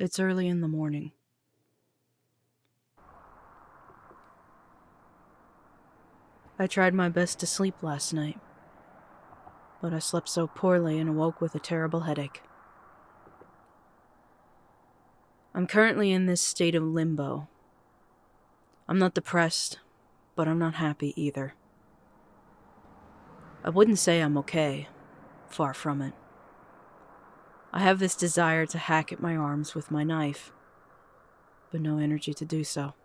It's early in the morning. I tried my best to sleep last night, but I slept so poorly and awoke with a terrible headache. I'm currently in this state of limbo. I'm not depressed, but I'm not happy either. I wouldn't say I'm okay, far from it. I have this desire to hack at my arms with my knife, but no energy to do so.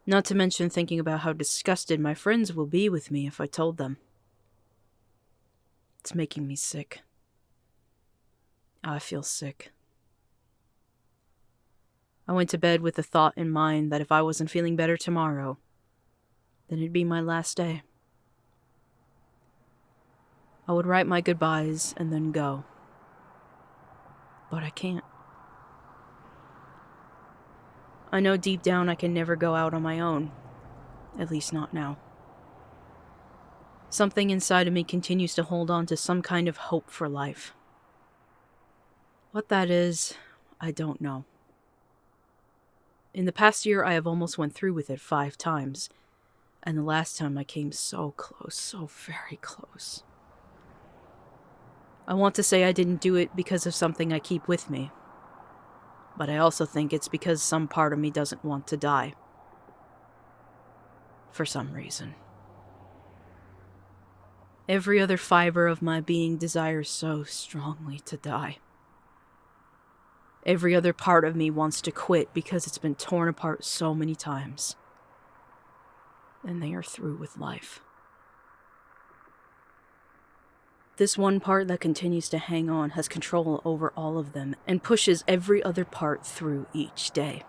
Not to mention thinking about how disgusted my friends will be with me if I told them. It's making me sick. I feel sick. I went to bed with the thought in mind that if I wasn't feeling better tomorrow, then it'd be my last day. I would write my goodbyes and then go. But I can't. I know deep down I can never go out on my own. At least not now. Something inside of me continues to hold on to some kind of hope for life. What that is, I don't know. In the past year, I have almost went through with it 5 times. And the last time I came so close, so very close. I want to say I didn't do it because of something I keep with me. But I also think it's because some part of me doesn't want to die. For some reason. Every other fiber of my being desires so strongly to die. Every other part of me wants to quit because it's been torn apart so many times. And they are through with life. This one part that continues to hang on has control over all of them and pushes every other part through each day.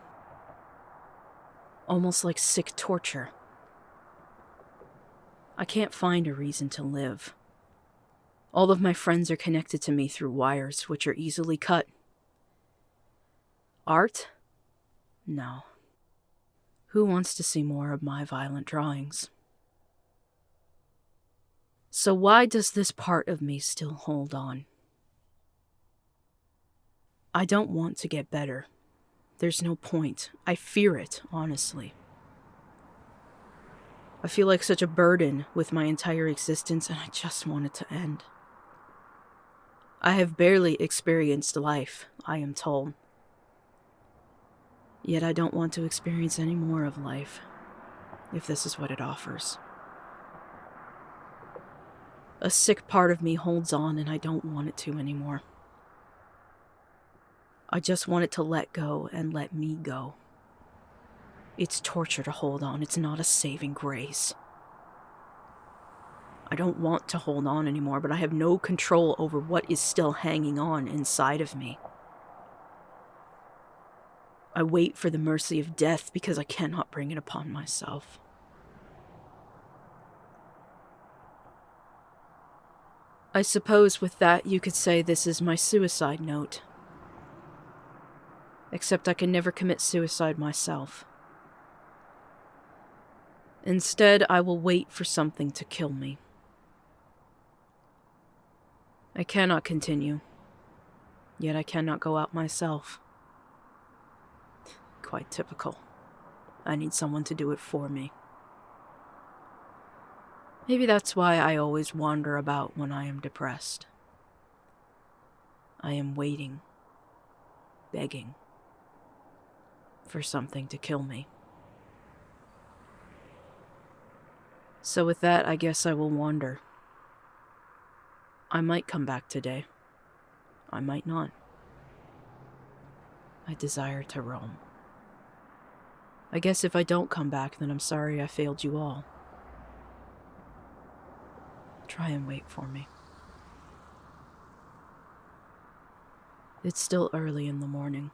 Almost like sick torture. I can't find a reason to live. All of my friends are connected to me through wires, which are easily cut. Art? No. Who wants to see more of my violent drawings? So why does this part of me still hold on? I don't want to get better. There's no point. I fear it, honestly. I feel like such a burden with my entire existence, and I just want it to end. I have barely experienced life, I am told. Yet I don't want to experience any more of life, if this is what it offers. A sick part of me holds on, and I don't want it to anymore. I just want it to let go and let me go. It's torture to hold on. It's not a saving grace. I don't want to hold on anymore, but I have no control over what is still hanging on inside of me. I wait for the mercy of death because I cannot bring it upon myself. I suppose with that you could say this is my suicide note. Except I can never commit suicide myself. Instead, I will wait for something to kill me. I cannot continue, yet I cannot go out myself. Quite typical. I need someone to do it for me. Maybe that's why I always wander about when I am depressed. I am waiting, begging, for something to kill me. So with that, I guess I will wander. I might come back today. I might not. I desire to roam. I guess if I don't come back, then I'm sorry I failed you all. Try and wait for me. It's still early in the morning,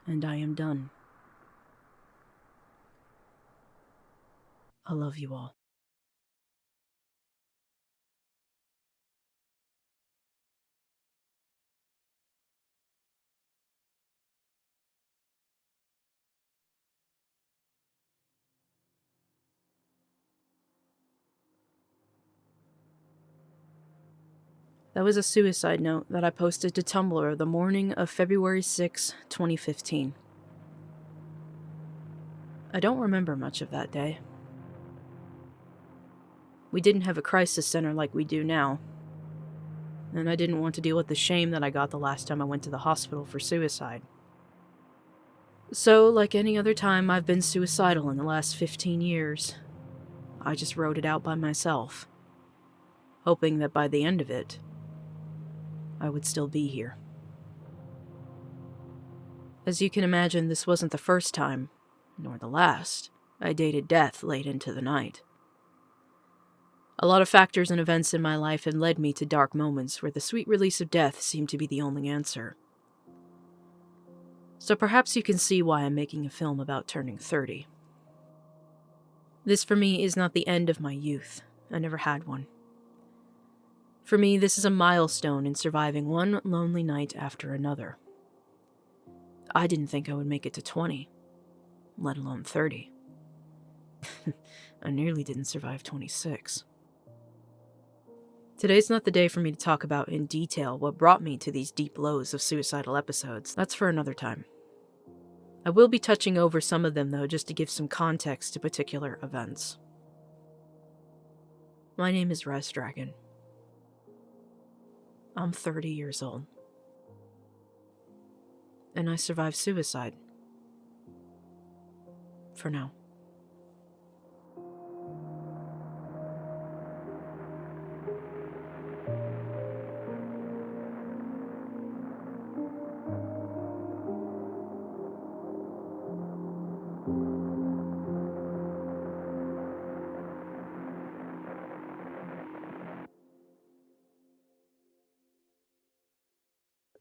and I am done. I love you all. That was a suicide note that I posted to Tumblr the morning of February 6, 2015. I don't remember much of that day. We didn't have a crisis center like we do now, and I didn't want to deal with the shame that I got the last time I went to the hospital for suicide. So, like any other time I've been suicidal in the last 15 years, I just wrote it out by myself, hoping that by the end of it, I would still be here. As you can imagine, this wasn't the first time, nor the last, I dated death late into the night. A lot of factors and events in my life had led me to dark moments where the sweet release of death seemed to be the only answer. So perhaps you can see why I'm making a film about turning 30. This for me is not the end of my youth. I never had one. For me, this is a milestone in surviving one lonely night after another. I didn't think I would make it to 20, let alone 30. I nearly didn't survive 26. Today's not the day for me to talk about in detail what brought me to these deep lows of suicidal episodes. That's for another time. I will be touching over some of them, though, just to give some context to particular events. My name is RezDragon. I'm 30 years old. And I survived suicide. For now.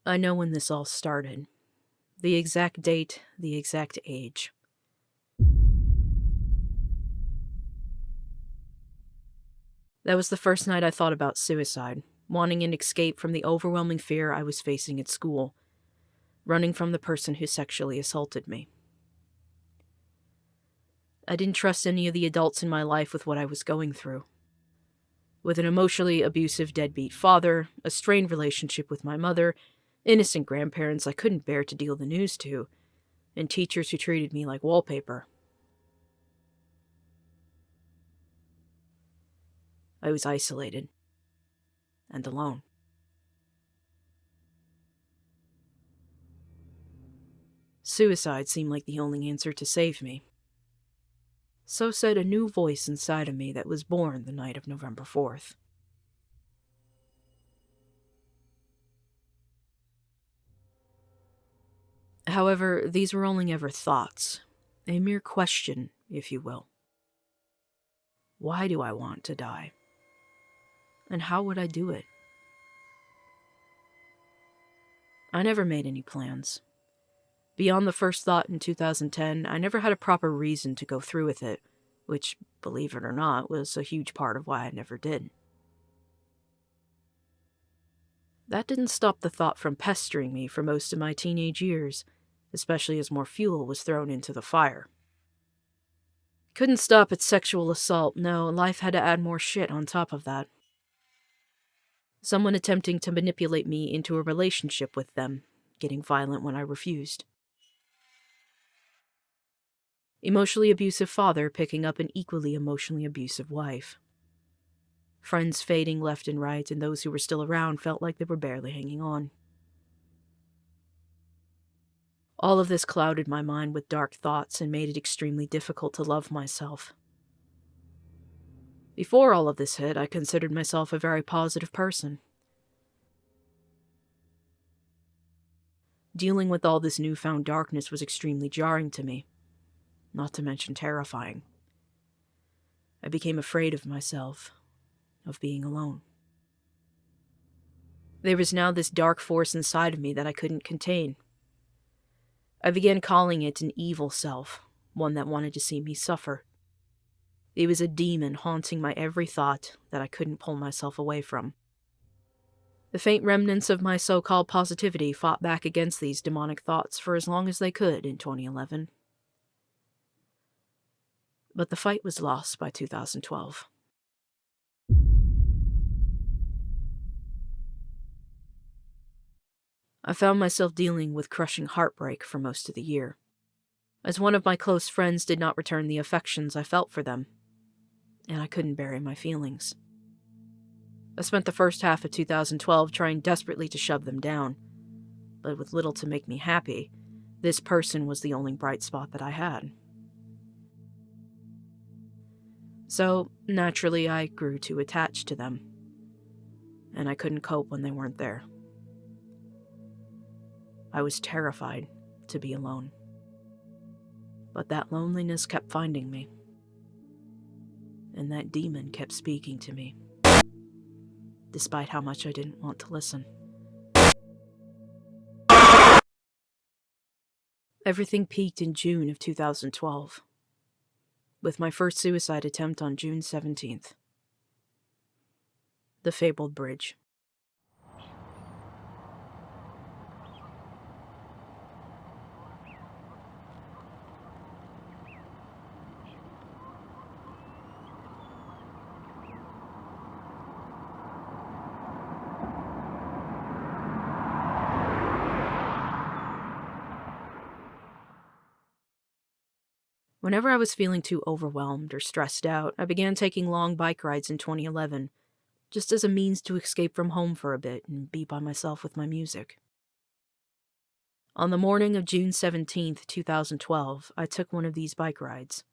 I know when this all started. The exact date, the exact age. That was the first night I thought about suicide, wanting an escape from the overwhelming fear I was facing at school, running from the person who sexually assaulted me. I didn't trust any of the adults in my life with what I was going through. With an emotionally abusive deadbeat father, a strained relationship with my mother, innocent grandparents I couldn't bear to deal the news to, and teachers who treated me like wallpaper. I was isolated. And alone. Suicide seemed like the only answer to save me. So said a new voice inside of me that was born the night of November 4th. However, these were only ever thoughts, a mere question, if you will. Why do I want to die? And how would I do it? I never made any plans. Beyond the first thought in 2010, I never had a proper reason to go through with it, which, believe it or not, was a huge part of why I never did. That didn't stop the thought from pestering me for most of my teenage years, especially as more fuel was thrown into the fire. Couldn't stop at sexual assault, no, life had to add more shit on top of that. Someone attempting to manipulate me into a relationship with them, getting violent when I refused. Emotionally abusive father picking up an equally emotionally abusive wife. Friends fading left and right, and those who were still around felt like they were barely hanging on. All of this clouded my mind with dark thoughts and made it extremely difficult to love myself. Before all of this hit, I considered myself a very positive person. Dealing with all this newfound darkness was extremely jarring to me, not to mention terrifying. I became afraid of myself, of being alone. There was now this dark force inside of me that I couldn't contain. I began calling it an evil self, one that wanted to see me suffer. It was a demon haunting my every thought that I couldn't pull myself away from. The faint remnants of my so-called positivity fought back against these demonic thoughts for as long as they could in 2011. But the fight was lost by 2012. I found myself dealing with crushing heartbreak for most of the year, as one of my close friends did not return the affections I felt for them, and I couldn't bury my feelings. I spent the first half of 2012 trying desperately to shove them down, but with little to make me happy, this person was the only bright spot that I had. So, naturally, I grew too attached to them, and I couldn't cope when they weren't there. I was terrified to be alone. But that loneliness kept finding me, and that demon kept speaking to me, despite how much I didn't want to listen. Everything peaked in June of 2012, with my first suicide attempt on June 17th. The fabled bridge. Whenever I was feeling too overwhelmed or stressed out, I began taking long bike rides in 2011, just as a means to escape from home for a bit and be by myself with my music. On the morning of June 17th, 2012, I took one of these bike rides,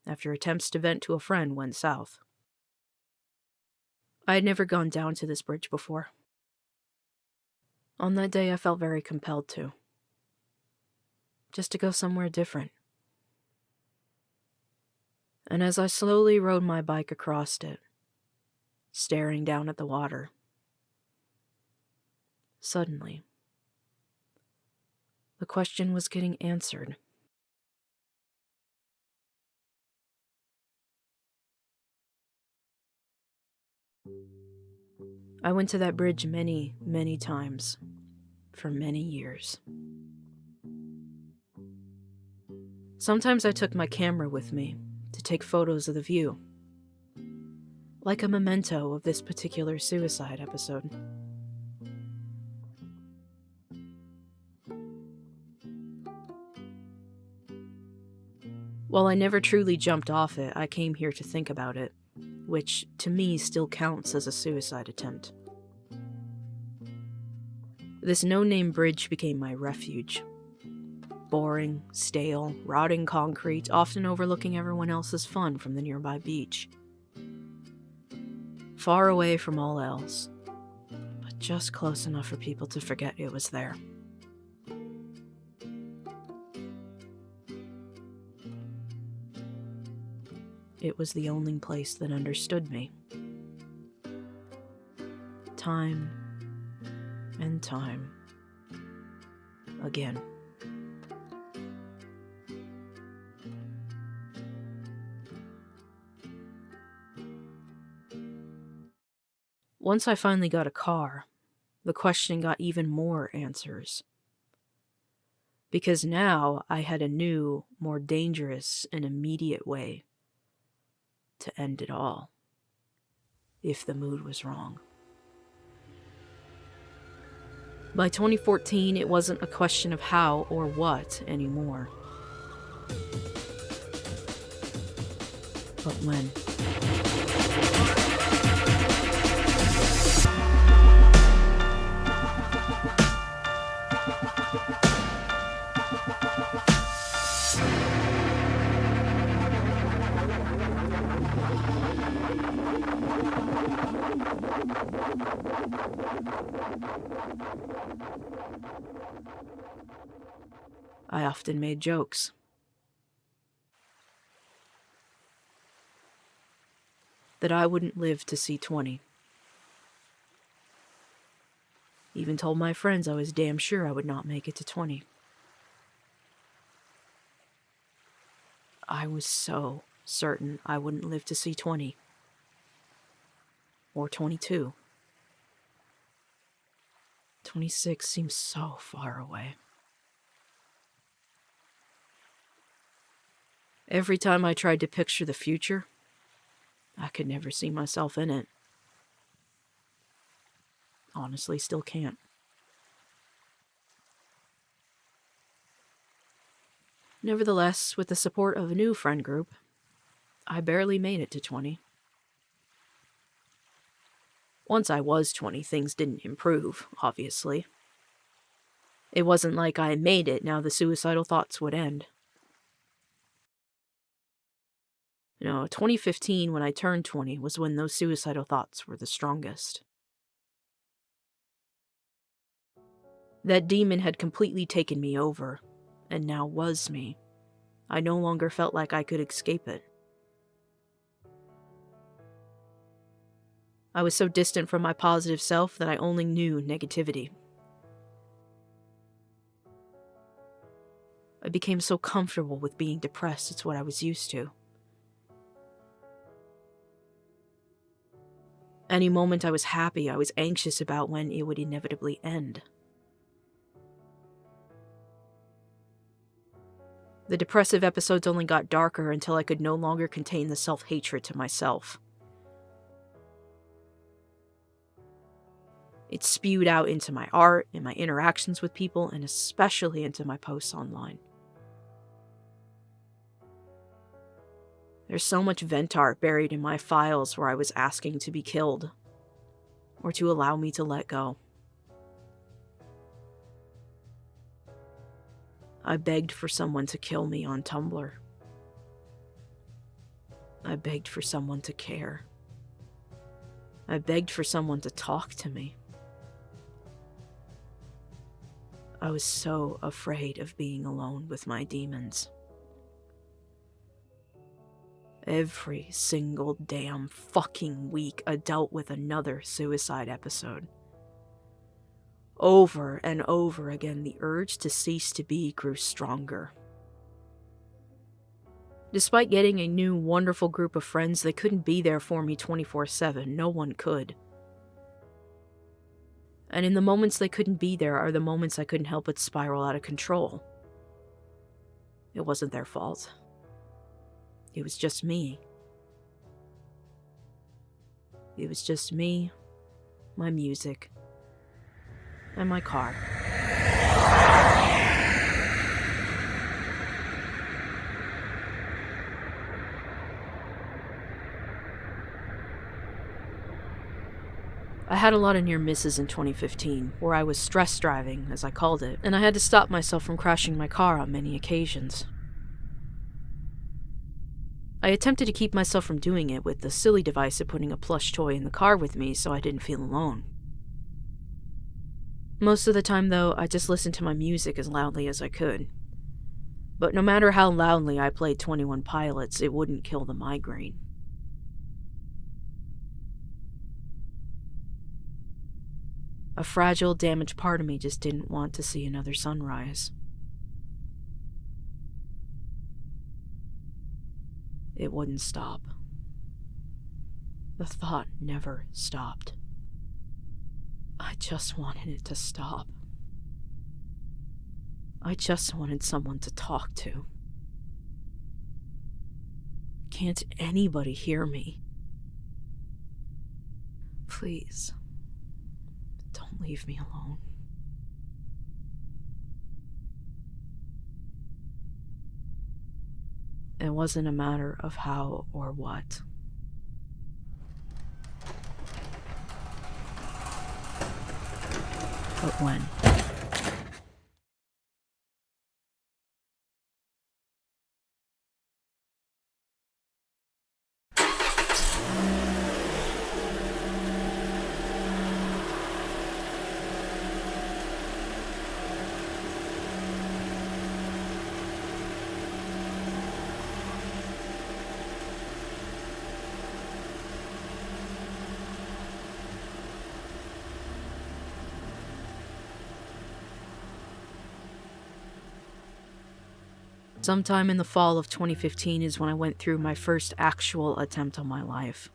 after attempts to vent to a friend went south. I had never gone down to this bridge before. On that day, I felt very compelled to. Just to go somewhere different. And as I slowly rode my bike across it, staring down at the water, suddenly, the question was getting answered. I went to that bridge many, many times, for many years. Sometimes I took my camera with me to take photos of the view, like a memento of this particular suicide episode. While I never truly jumped off it, I came here to think about it, which to me still counts as a suicide attempt. This no-name bridge became my refuge. Boring, stale, rotting concrete, often overlooking everyone else's fun from the nearby beach. Far away from all else, but just close enough for people to forget it was there. It was the only place that understood me. Time and time again. Once I finally got a car, the question got even more answers. Because now I had a new, more dangerous and immediate way to end it all, if the mood was wrong. By 2014, it wasn't a question of how or what anymore, but when. I often made jokes. That I wouldn't live to see 20. Even told my friends I was damn sure I would not make it to 20. I was so certain I wouldn't live to see 20. Or 22. 26 seems so far away. Every time I tried to picture the future, I could never see myself in it. Honestly, still can't. Nevertheless, with the support of a new friend group, I barely made it to 20. Once I was 20, things didn't improve, obviously. It wasn't like I made it, now the suicidal thoughts would end. 2015, when I turned 20, was when those suicidal thoughts were the strongest. That demon had completely taken me over, and now was me. I no longer felt like I could escape it. I was so distant from my positive self that I only knew negativity. I became so comfortable with being depressed, it's what I was used to. Any moment I was happy, I was anxious about when it would inevitably end. The depressive episodes only got darker until I could no longer contain the self-hatred to myself. It spewed out into my art, in my interactions with people, and especially into my posts online. There's so much vent art buried in my files where I was asking to be killed, or to allow me to let go. I begged for someone to kill me on Tumblr. I begged for someone to care. I begged for someone to talk to me. I was so afraid of being alone with my demons. Every single damn fucking week, I dealt with another suicide episode. Over and over again, the urge to cease to be grew stronger. Despite getting a new, wonderful group of friends, they couldn't be there for me 24/7. No one could. And in the moments they couldn't be there are the moments I couldn't help but spiral out of control. It wasn't their fault. It was just me. It was just me, my music, and my car. I had a lot of near misses in 2015, where I was stress driving, as I called it, and I had to stop myself from crashing my car on many occasions. I attempted to keep myself from doing it with the silly device of putting a plush toy in the car with me so I didn't feel alone. Most of the time, though, I just listened to my music as loudly as I could. But no matter how loudly I played 21 Pilots, it wouldn't kill the migraine. A fragile, damaged part of me just didn't want to see another sunrise. It wouldn't stop. The thought never stopped. I just wanted it to stop. I just wanted someone to talk to. Can't anybody hear me? Please, don't leave me alone. It wasn't a matter of how or what. But when. Sometime in the fall of 2015 is when I went through my first actual attempt on my life.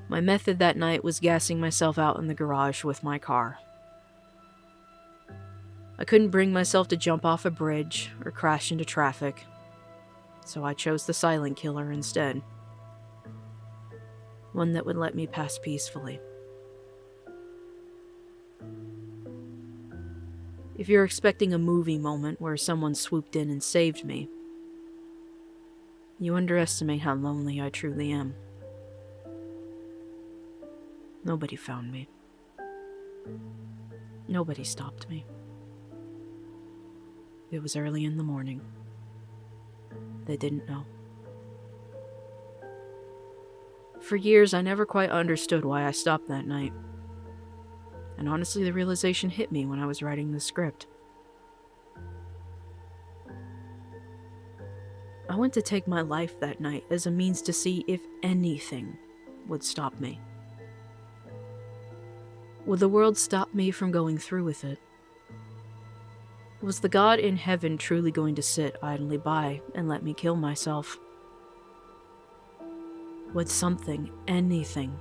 My method that night was gassing myself out in the garage with my car. I couldn't bring myself to jump off a bridge or crash into traffic, so I chose the silent killer instead. One that would let me pass peacefully. If you're expecting a movie moment where someone swooped in and saved me, you underestimate how lonely I truly am. Nobody found me. Nobody stopped me. It was early in the morning. They didn't know. For years, I never quite understood why I stopped that night. And honestly, the realization hit me when I was writing the script. I went to take my life that night as a means to see if anything would stop me. Would the world stop me from going through with it? Was the God in heaven truly going to sit idly by and let me kill myself? Would something, anything,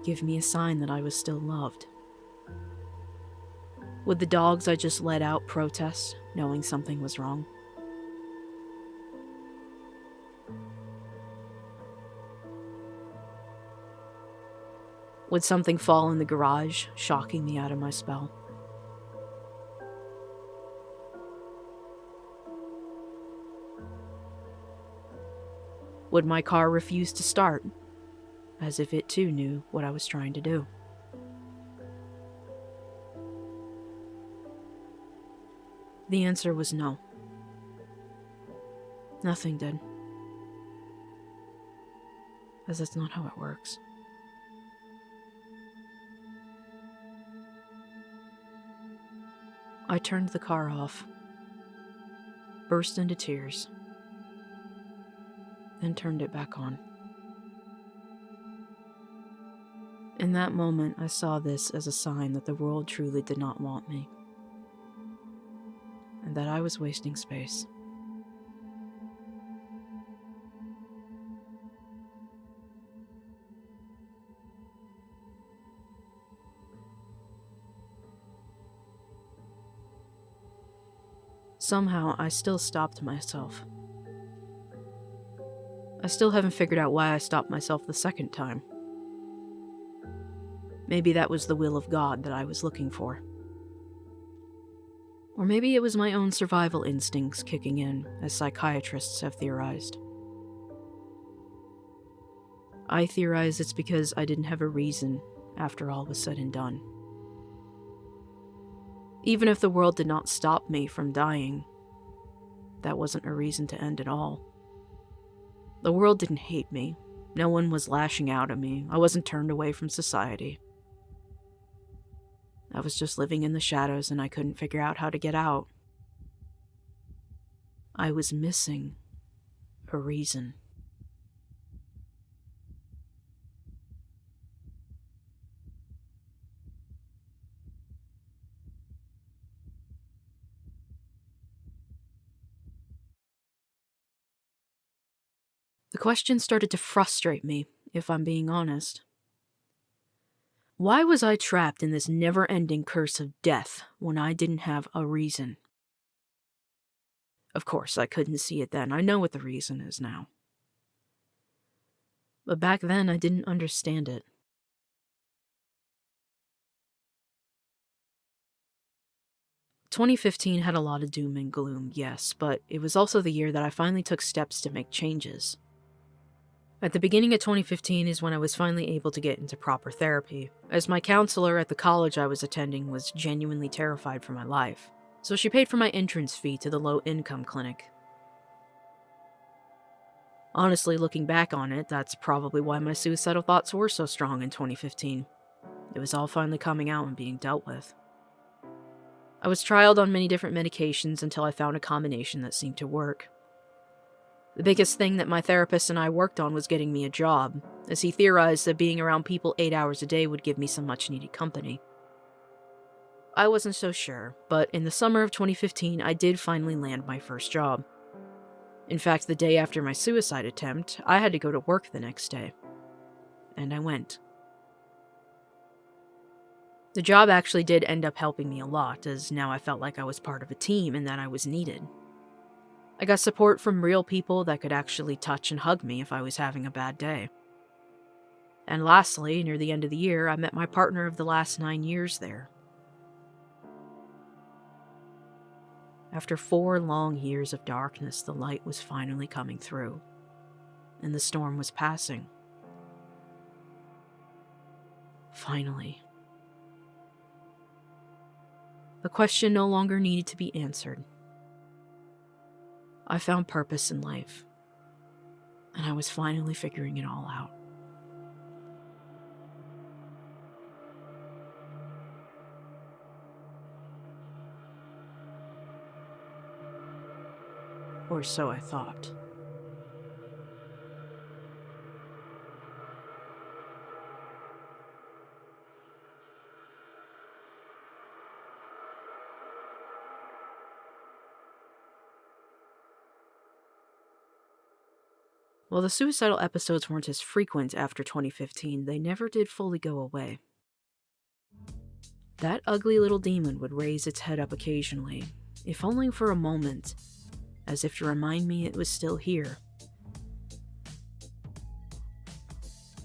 give me a sign that I was still loved? Would the dogs I just let out protest, knowing something was wrong? Would something fall in the garage, shocking me out of my spell? Would my car refuse to start, as if it too knew what I was trying to do? The answer was no. Nothing did. As that's not how it works. I turned the car off, burst into tears, then turned it back on. In that moment, I saw this as a sign that the world truly did not want me, and that I was wasting space. Somehow, I still stopped myself. I still haven't figured out why I stopped myself the second time. Maybe that was the will of God that I was looking for. Or maybe it was my own survival instincts kicking in, as psychiatrists have theorized. I theorize it's because I didn't have a reason after all was said and done. Even if the world did not stop me from dying, that wasn't a reason to end it all. The world didn't hate me. No one was lashing out at me. I wasn't turned away from society. I was just living in the shadows and I couldn't figure out how to get out. I was missing a reason. The question started to frustrate me, if I'm being honest. Why was I trapped in this never-ending curse of death when I didn't have a reason? Of course, I couldn't see it then. I know what the reason is now. But back then, I didn't understand it. "2015 had a lot of doom and gloom, yes, but it was also the year that I finally took steps to make changes. At the beginning of 2015 is when I was finally able to get into proper therapy, as my counselor at the college I was attending was genuinely terrified for my life, so she paid for my entrance fee to the low-income clinic. Honestly, looking back on it, that's probably why my suicidal thoughts were so strong in 2015. It was all finally coming out and being dealt with. I was trialed on many different medications until I found a combination that seemed to work. The biggest thing that my therapist and I worked on was getting me a job, as he theorized that being around people 8 hours a day would give me some much-needed company. I wasn't so sure, but in the summer of 2015, I did finally land my first job. In fact, the day after my suicide attempt, I had to go to work the next day. And I went. The job actually did end up helping me a lot, as now I felt like I was part of a team and that I was needed. I got support from real people that could actually touch and hug me if I was having a bad day. And lastly, near the end of the year, I met my partner of the last 9 years there. After 4 long years of darkness, the light was finally coming through, and the storm was passing. Finally. The question no longer needed to be answered. I found purpose in life, and I was finally figuring it all out. Or so I thought. While the suicidal episodes weren't as frequent after 2015, they never did fully go away. That ugly little demon would raise its head up occasionally, if only for a moment, as if to remind me it was still here.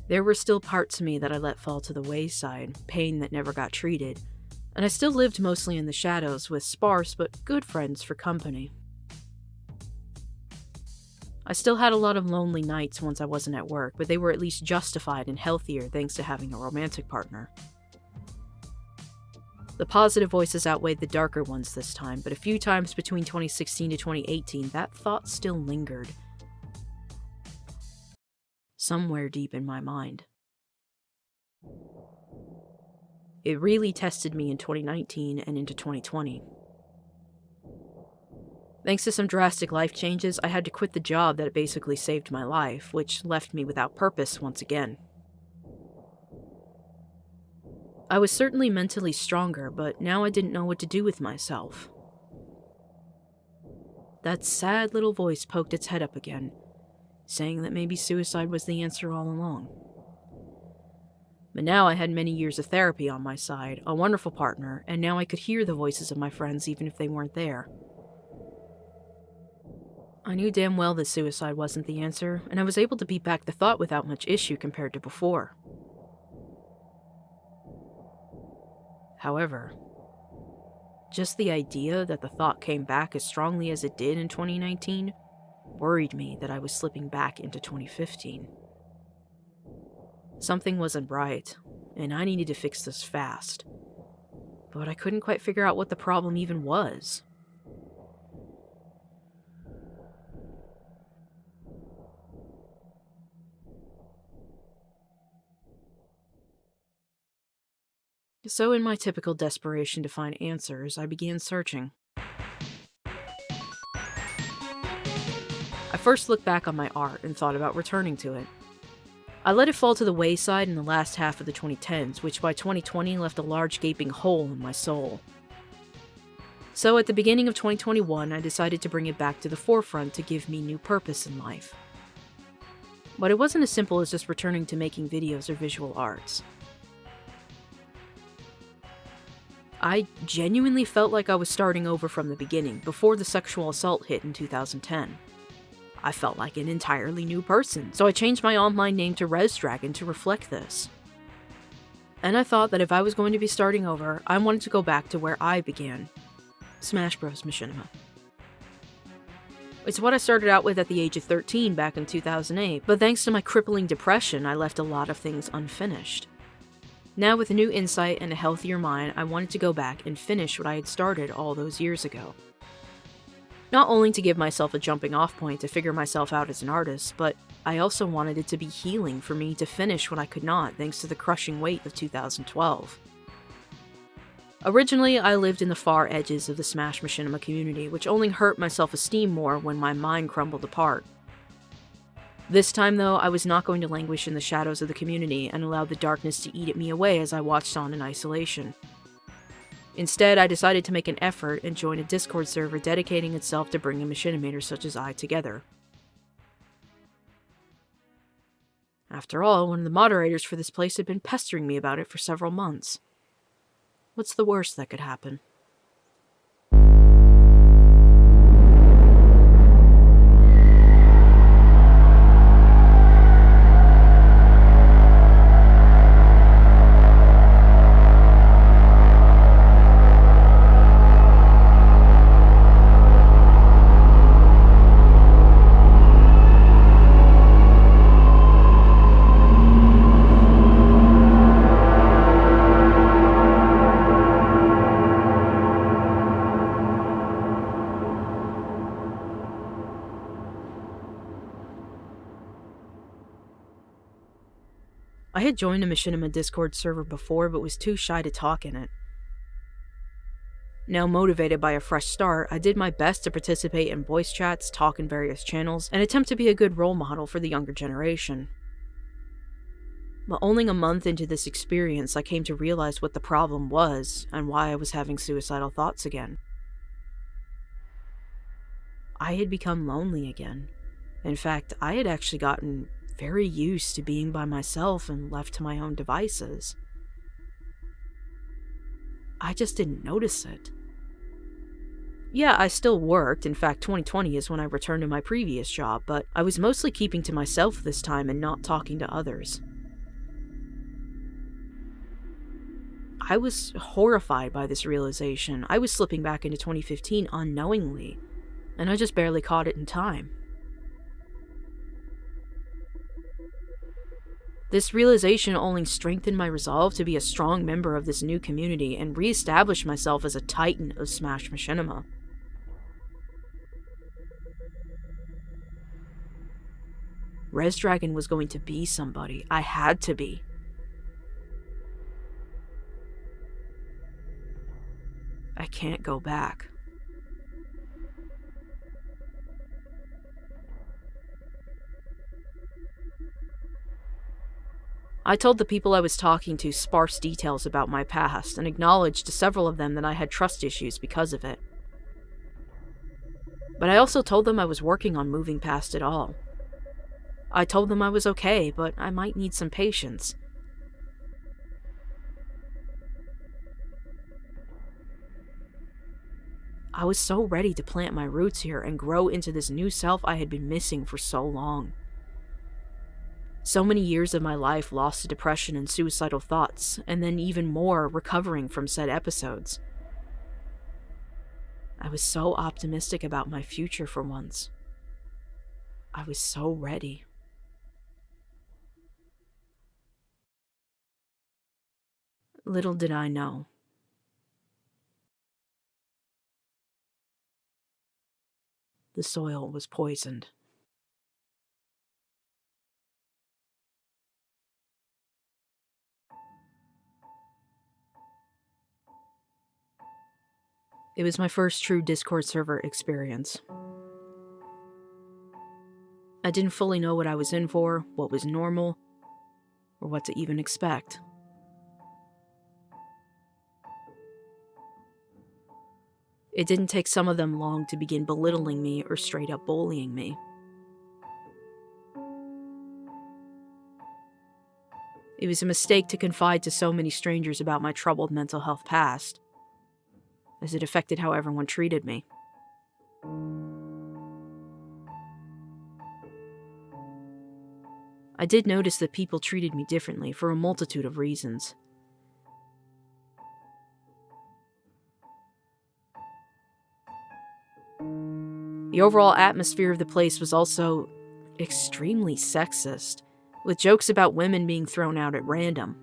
There were still parts of me that I let fall to the wayside, pain that never got treated, and I still lived mostly in the shadows with sparse but good friends for company. I still had a lot of lonely nights once I wasn't at work, but they were at least justified and healthier thanks to having a romantic partner. The positive voices outweighed the darker ones this time, but a few times between 2016 to 2018, that thought still lingered. Somewhere deep in my mind. It really tested me in 2019 and into 2020. Thanks to some drastic life changes, I had to quit the job that basically saved my life, which left me without purpose once again. I was certainly mentally stronger, but now I didn't know what to do with myself. That sad little voice poked its head up again, saying that maybe suicide was the answer all along. But now I had many years of therapy on my side, a wonderful partner, and now I could hear the voices of my friends even if they weren't there. I knew damn well that suicide wasn't the answer, and I was able to beat back the thought without much issue compared to before. However, just the idea that the thought came back as strongly as it did in 2019 worried me that I was slipping back into 2015. Something wasn't right, and I needed to fix this fast. But I couldn't quite figure out what the problem even was. So in my typical desperation to find answers, I began searching. I first looked back on my art and thought about returning to it. I let it fall to the wayside in the last half of the 2010s, which by 2020 left a large gaping hole in my soul. So at the beginning of 2021, I decided to bring it back to the forefront to give me new purpose in life. But it wasn't as simple as just returning to making videos or visual arts. I genuinely felt like I was starting over from the beginning, before the sexual assault hit in 2010. I felt like an entirely new person, so I changed my online name to RezDragon to reflect this. And I thought that if I was going to be starting over, I wanted to go back to where I began. Smash Bros. Machinima. It's what I started out with at the age of 13 back in 2008, but thanks to my crippling depression, I left a lot of things unfinished. Now with a new insight and a healthier mind, I wanted to go back and finish what I had started all those years ago. Not only to give myself a jumping off point to figure myself out as an artist, but I also wanted it to be healing for me to finish what I could not thanks to the crushing weight of 2012. Originally, I lived in the far edges of the Smash Machinima community, which only hurt my self-esteem more when my mind crumbled apart. This time, though, I was not going to languish in the shadows of the community and allow the darkness to eat at me away as I watched on in isolation. Instead, I decided to make an effort and join a Discord server dedicating itself to bringing machinimators such as I together. After all, one of the moderators for this place had been pestering me about it for several months. What's the worst that could happen? I had joined a Machinima Discord server before, but was too shy to talk in it. Now motivated by a fresh start, I did my best to participate in voice chats, talk in various channels, and attempt to be a good role model for the younger generation. But only a month into this experience, I came to realize what the problem was, and why I was having suicidal thoughts again. I had become lonely again. In fact, I had actually gotten very used to being by myself and left to my own devices. I just didn't notice it. Yeah, I still worked. In fact, 2020 is when I returned to my previous job, but I was mostly keeping to myself this time and not talking to others. I was horrified by this realization. I was slipping back into 2015 unknowingly, and I just barely caught it in time. This realization only strengthened my resolve to be a strong member of this new community and re-establish myself as a titan of Smash Machinima. RezDragon was going to be somebody. I had to be. I can't go back. I told the people I was talking to sparse details about my past and acknowledged to several of them that I had trust issues because of it. But I also told them I was working on moving past it all. I told them I was okay, but I might need some patience. I was so ready to plant my roots here and grow into this new self I had been missing for so long. So many years of my life lost to depression and suicidal thoughts, and then even more recovering from said episodes. I was so optimistic about my future for once. I was so ready. Little did I know. The soil was poisoned. It was my first true Discord server experience. I didn't fully know what I was in for, what was normal, or what to even expect. It didn't take some of them long to begin belittling me or straight up bullying me. It was a mistake to confide to so many strangers about my troubled mental health past, as it affected how everyone treated me. I did notice that people treated me differently for a multitude of reasons. The overall atmosphere of the place was also extremely sexist, with jokes about women being thrown out at random.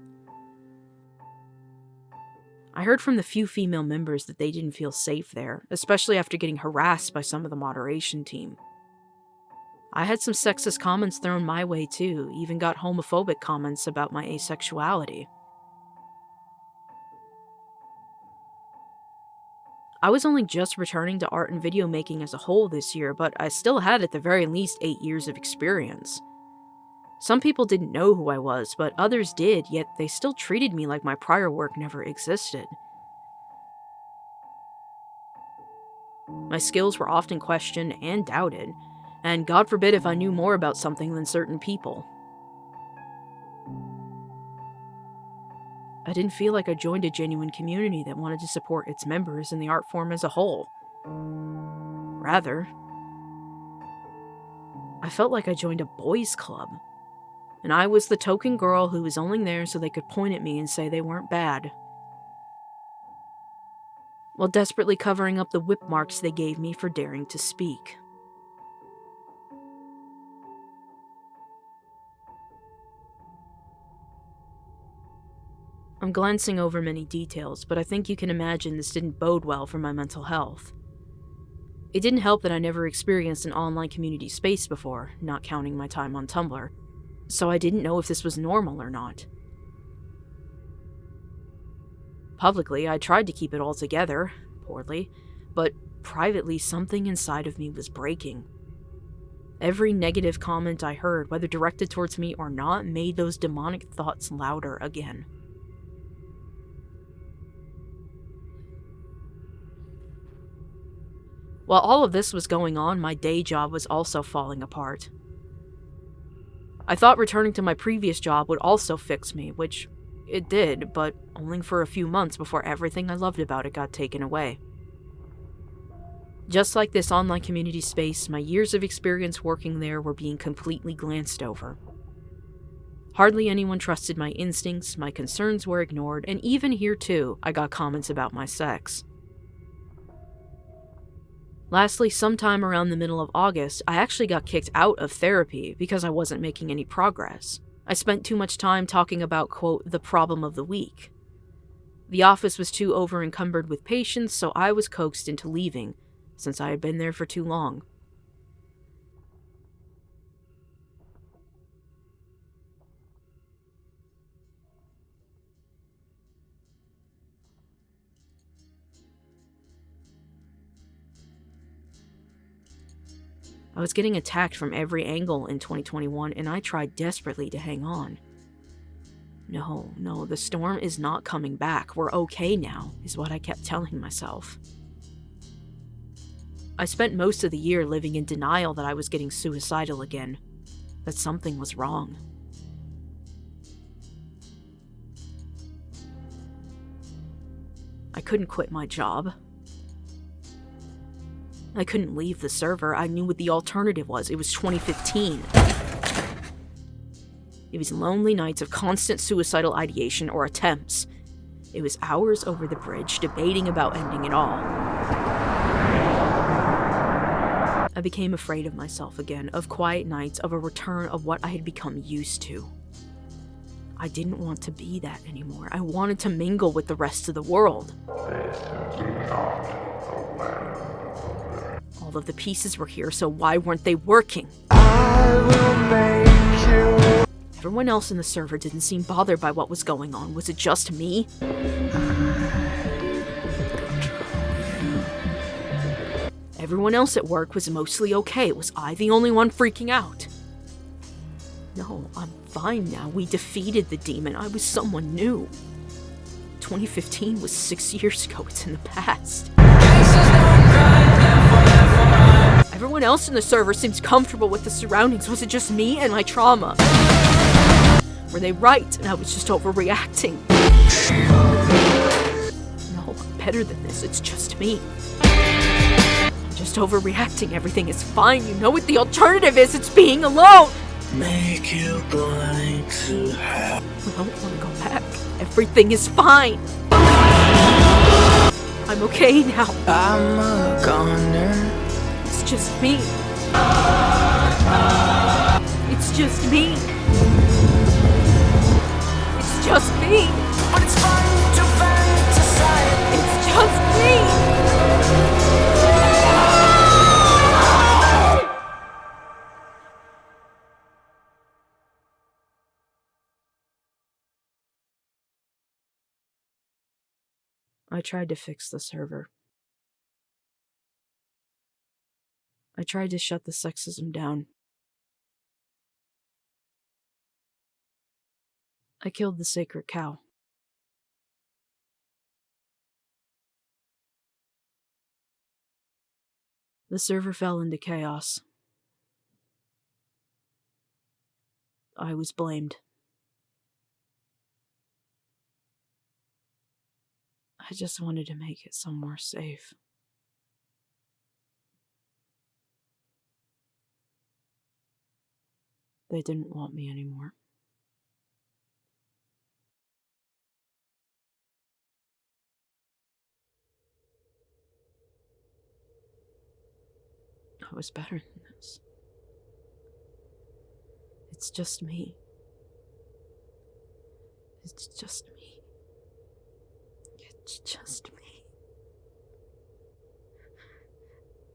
I heard from the few female members that they didn't feel safe there, especially after getting harassed by some of the moderation team. I had some sexist comments thrown my way too, even got homophobic comments about my asexuality. I was only just returning to art and video making as a whole this year, but I still had at the very least 8 years of experience. Some people didn't know who I was, but others did, yet they still treated me like my prior work never existed. My skills were often questioned and doubted, and God forbid if I knew more about something than certain people. I didn't feel like I joined a genuine community that wanted to support its members and the art form as a whole. Rather, I felt like I joined a boys' club, and I was the token girl who was only there so they could point at me and say they weren't bad, while desperately covering up the whip marks they gave me for daring to speak. I'm glancing over many details, but I think you can imagine this didn't bode well for my mental health. It didn't help that I never experienced an online community space before, not counting my time on Tumblr, so I didn't know if this was normal or not. Publicly, I tried to keep it all together, poorly, but privately something inside of me was breaking. Every negative comment I heard, whether directed towards me or not, made those demonic thoughts louder again. While all of this was going on, my day job was also falling apart. I thought returning to my previous job would also fix me, which it did, but only for a few months before everything I loved about it got taken away. Just like this online community space, my years of experience working there were being completely glanced over. Hardly anyone trusted my instincts, my concerns were ignored, and even here too, I got comments about my sex. Lastly, sometime around the middle of August, I actually got kicked out of therapy because I wasn't making any progress. I spent too much time talking about, quote, the problem of the week. The office was too over-encumbered with patients, so I was coaxed into leaving, since I had been there for too long. I was getting attacked from every angle in 2021, and I tried desperately to hang on. No, the storm is not coming back. We're okay now, is what I kept telling myself. I spent most of the year living in denial that I was getting suicidal again, that something was wrong. I couldn't quit my job. I couldn't leave the server. I knew what the alternative was. It was 2015. It was lonely nights of constant suicidal ideation or attempts. It was hours over the bridge debating about ending it all. I became afraid of myself again, of quiet nights, of a return of what I had become used to. I didn't want to be that anymore. I wanted to mingle with the rest of the world. All of the pieces were here, so why weren't they working? Everyone else in the server didn't seem bothered by what was going on. Was it just me? Everyone else at work was mostly okay. Was I the only one freaking out? No, I'm fine now. We defeated the demon. I was someone new. 2015 was 6 years ago. It's in the past. Everyone else in the server seems comfortable with the surroundings. Was it just me and my trauma? Were they right and I was just overreacting? No, I'm better than this. It's just me. I'm just overreacting. Everything is fine. You know what the alternative is. It's being alone. Make you blind to hell. I don't want to go back. Everything is fine. I'm okay now. I'm a goner. It's just me. It's just me. It's just me. But it's fun to fantasize. It's just me. I tried to fix the server. I tried to shut the sexism down. I killed the sacred cow. The server fell into chaos. I was blamed. I just wanted to make it somewhere safe. They didn't want me anymore. I was better than this. It's just me. It's just me. It's just me.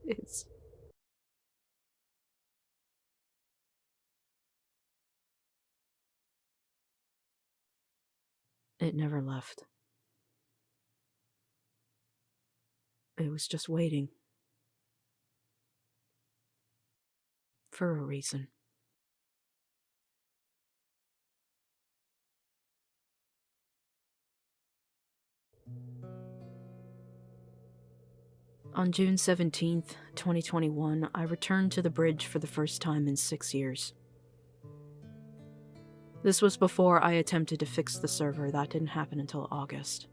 It's... It never left. It was just waiting. For a reason. On June 17th, 2021, I returned to the bridge for the first time in 6 years. This was before I attempted to fix the server. That didn't happen until August.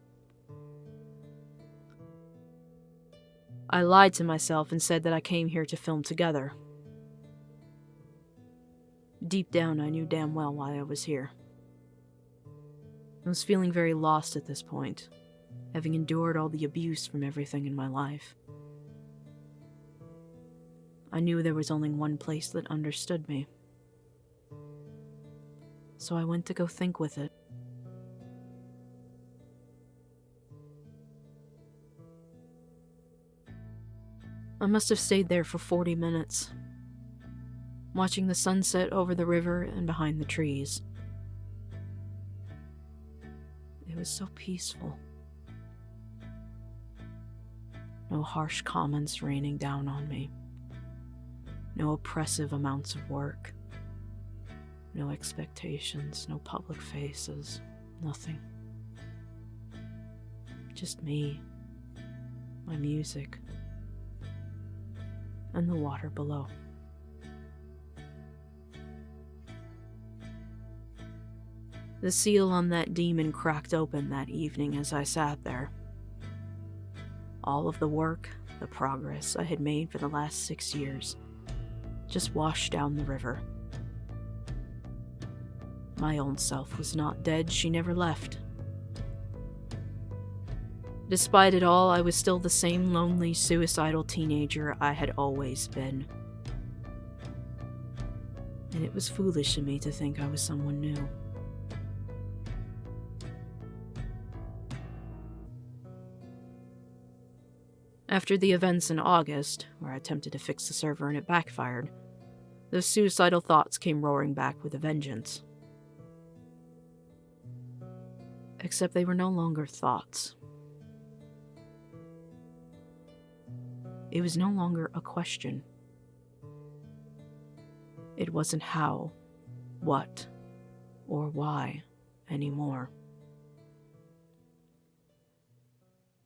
I lied to myself and said that I came here to film together. Deep down, I knew damn well why I was here. I was feeling very lost at this point, having endured all the abuse from everything in my life. I knew there was only one place that understood me. So I went to go think with it. I must have stayed there for 40 minutes, watching the sunset over the river and behind the trees. It was so peaceful. No harsh comments raining down on me. No oppressive amounts of work. No expectations, no public faces, nothing. Just me, my music, and the water below. The seal on that demon cracked open that evening as I sat there. All of the work, the progress I had made for the last 6 years, just washed down the river. My old self was not dead, she never left. Despite it all, I was still the same lonely, suicidal teenager I had always been. And it was foolish of me to think I was someone new. After the events in August, where I attempted to fix the server and it backfired, those suicidal thoughts came roaring back with a vengeance. Except they were no longer thoughts. It was no longer a question. It wasn't how, what, or why anymore.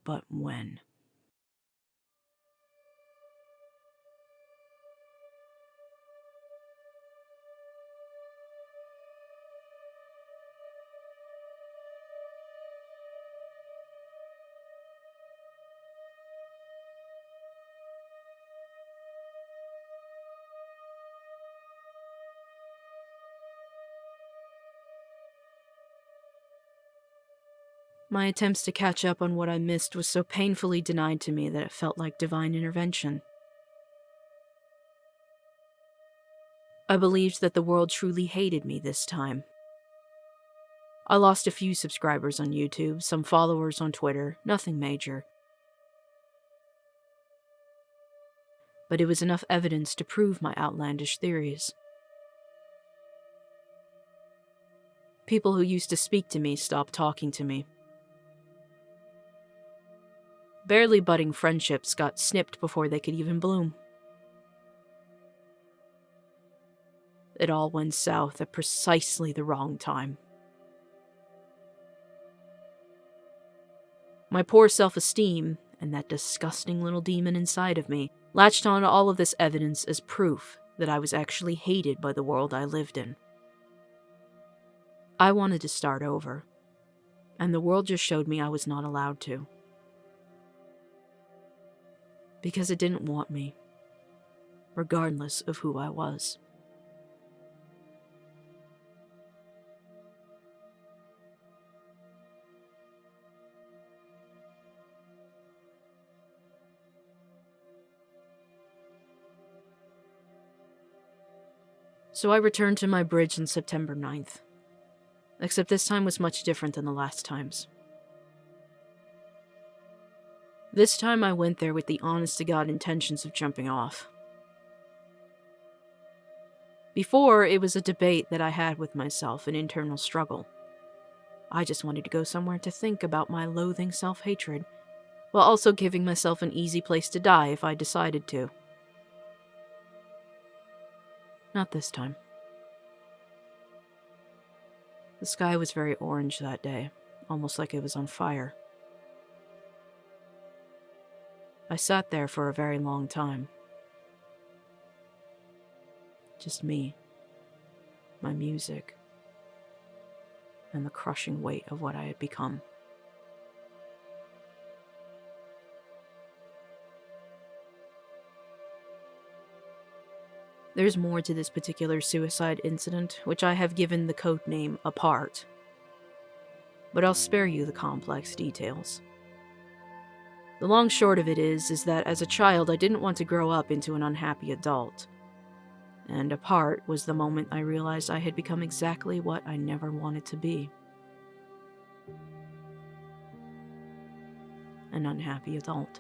But when. My attempts to catch up on what I missed was so painfully denied to me that it felt like divine intervention. I believed that the world truly hated me this time. I lost a few subscribers on YouTube, some followers on Twitter, nothing major. But it was enough evidence to prove my outlandish theories. People who used to speak to me stopped talking to me. Barely budding friendships got snipped before they could even bloom. It all went south at precisely the wrong time. My poor self-esteem, and that disgusting little demon inside of me latched onto all of this evidence as proof that I was actually hated by the world I lived in. I wanted to start over, and the world just showed me I was not allowed to. Because it didn't want me, regardless of who I was. So I returned to my bridge on September 9th. Except this time was much different than the last times. This time I went there with the honest-to-God intentions of jumping off. Before, it was a debate that I had with myself, an internal struggle. I just wanted to go somewhere to think about my loathing self-hatred, while also giving myself an easy place to die if I decided to. Not this time. The sky was very orange that day, almost like it was on fire. I sat there for a very long time. Just me, my music, and the crushing weight of what I had become. There's more to this particular suicide incident, which I have given the code name Apart. But I'll spare you the complex details. The long short of it is that as a child I didn't want to grow up into an unhappy adult. And Apart was the moment I realized I had become exactly what I never wanted to be. An unhappy adult.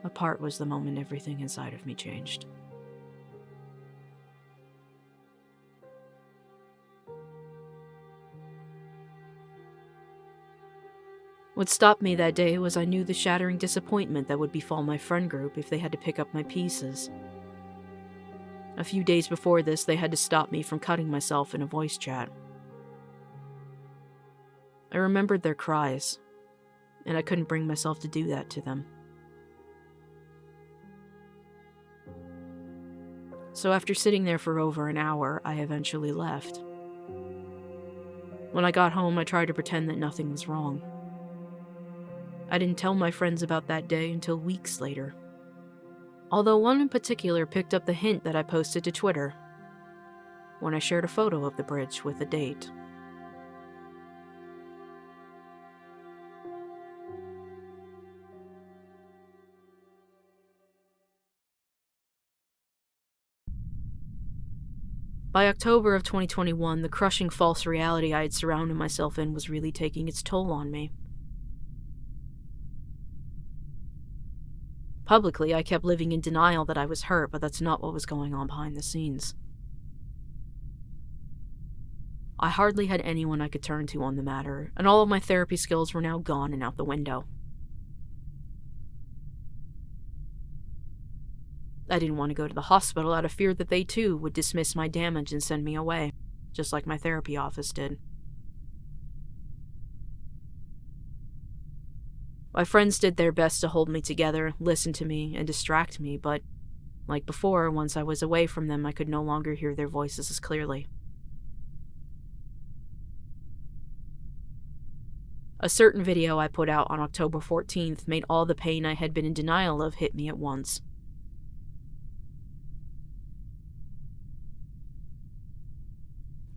Apart was the moment everything inside of me changed. What stopped me that day was I knew the shattering disappointment that would befall my friend group if they had to pick up my pieces. A few days before this, they had to stop me from cutting myself in a voice chat. I remembered their cries, and I couldn't bring myself to do that to them. So after sitting there for over an hour, I eventually left. When I got home, I tried to pretend that nothing was wrong. I didn't tell my friends about that day until weeks later. Although one in particular picked up the hint that I posted to Twitter, when I shared a photo of the bridge with a date. By October of 2021, the crushing false reality I had surrounded myself in was really taking its toll on me. Publicly, I kept living in denial that I was hurt, but that's not what was going on behind the scenes. I hardly had anyone I could turn to on the matter, and all of my therapy skills were now gone and out the window. I didn't want to go to the hospital out of fear that they too would dismiss my damage and send me away, just like my therapy office did. My friends did their best to hold me together, listen to me, and distract me, but like before, once I was away from them, I could no longer hear their voices as clearly. A certain video I put out on October 14th made all the pain I had been in denial of hit me at once.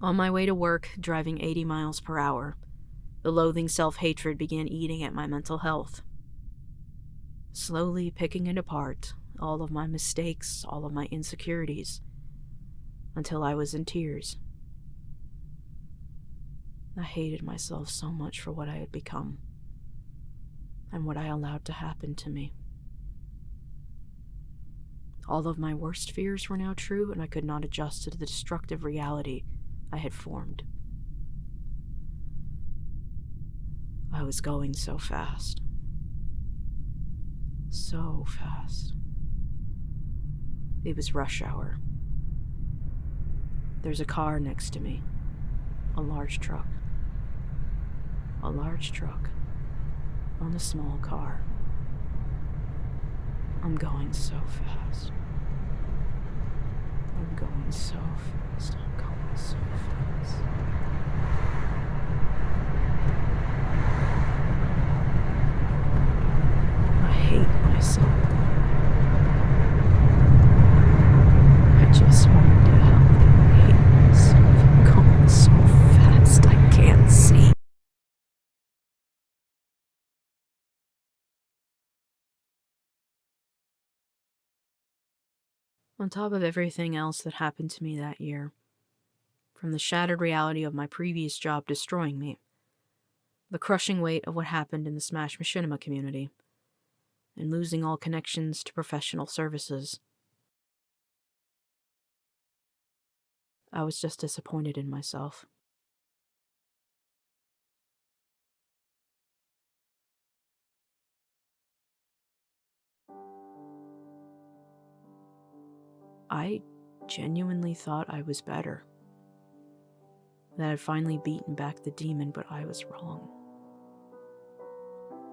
On my way to work, driving 80 miles per hour, the loathing self-hatred began eating at my mental health. Slowly picking it apart, all of my mistakes, all of my insecurities, until I was in tears. I hated myself so much for what I had become, and what I allowed to happen to me. All of my worst fears were now true, and I could not adjust to the destructive reality I had formed. I was going so fast. So fast. It was rush hour. There's a car next to me. A large truck. A large truck. On a small car. I'm going so fast. I'm going so fast. I'm going so fast. I hate myself. I just wanted to help. I hate myself. I'm going so fast I can't see. On top of everything else that happened to me that year, from the shattered reality of my previous job destroying me, the crushing weight of what happened in the Smash Machinima community, and losing all connections to professional services, I was just disappointed in myself. I genuinely thought I was better. That I'd finally beaten back the demon, but I was wrong.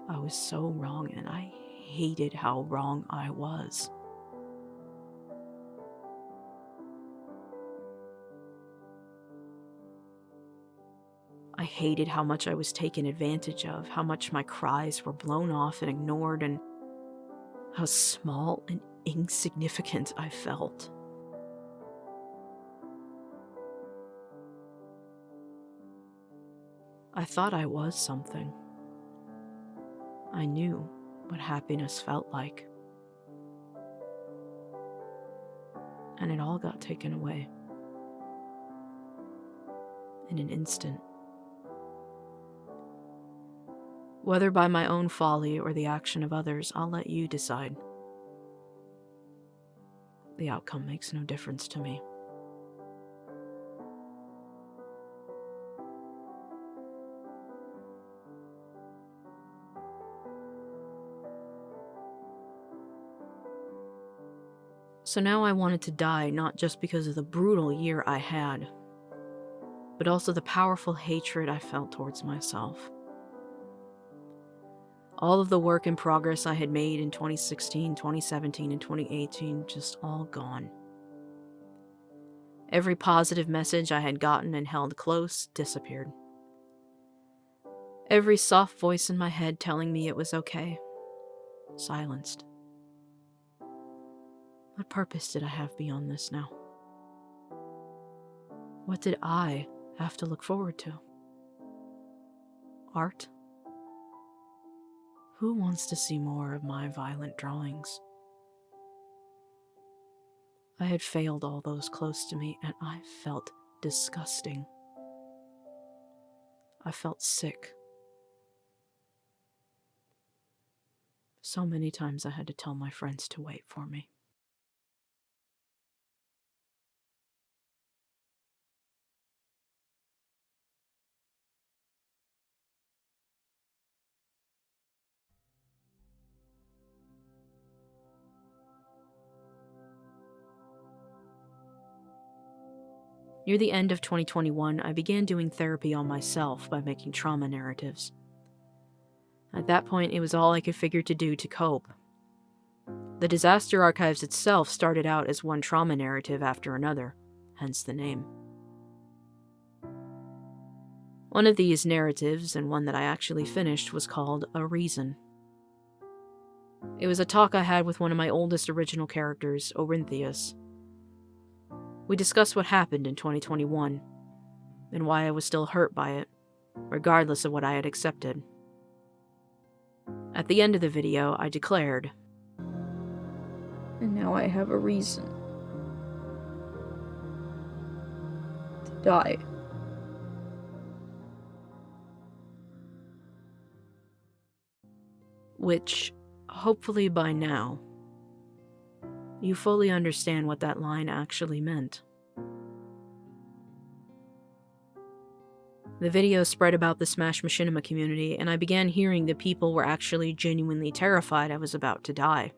I was so wrong, and I hated how wrong I was. I hated how much I was taken advantage of, how much my cries were blown off and ignored, and how small and insignificant I felt. I thought I was something. I knew what happiness felt like. And it all got taken away. In an instant. Whether by my own folly or the action of others, I'll let you decide. The outcome makes no difference to me. So now I wanted to die, not just because of the brutal year I had, but also the powerful hatred I felt towards myself. All of the work and progress I had made in 2016, 2017, and 2018 just all gone. Every positive message I had gotten and held close disappeared. Every soft voice in my head telling me it was okay, silenced. What purpose did I have beyond this now? What did I have to look forward to? Art? Who wants to see more of my violent drawings? I had failed all those close to me, and I felt disgusting. I felt sick. So many times I had to tell my friends to wait for me. Near the end of 2021, I began doing therapy on myself by making trauma narratives. At that point, it was all I could figure to do to cope. The Disaster Archives itself started out as one trauma narrative after another, hence the name. One of these narratives, and one that I actually finished, was called A Reason. It was a talk I had with one of my oldest original characters, Orintheus. We discussed what happened in 2021, and why I was still hurt by it, regardless of what I had accepted. At the end of the video, I declared, "And now I have a reason to die." Which, hopefully by now, you fully understand what that line actually meant. The video spread about the Smash Machinima community, and I began hearing that people were actually genuinely terrified I was about to die.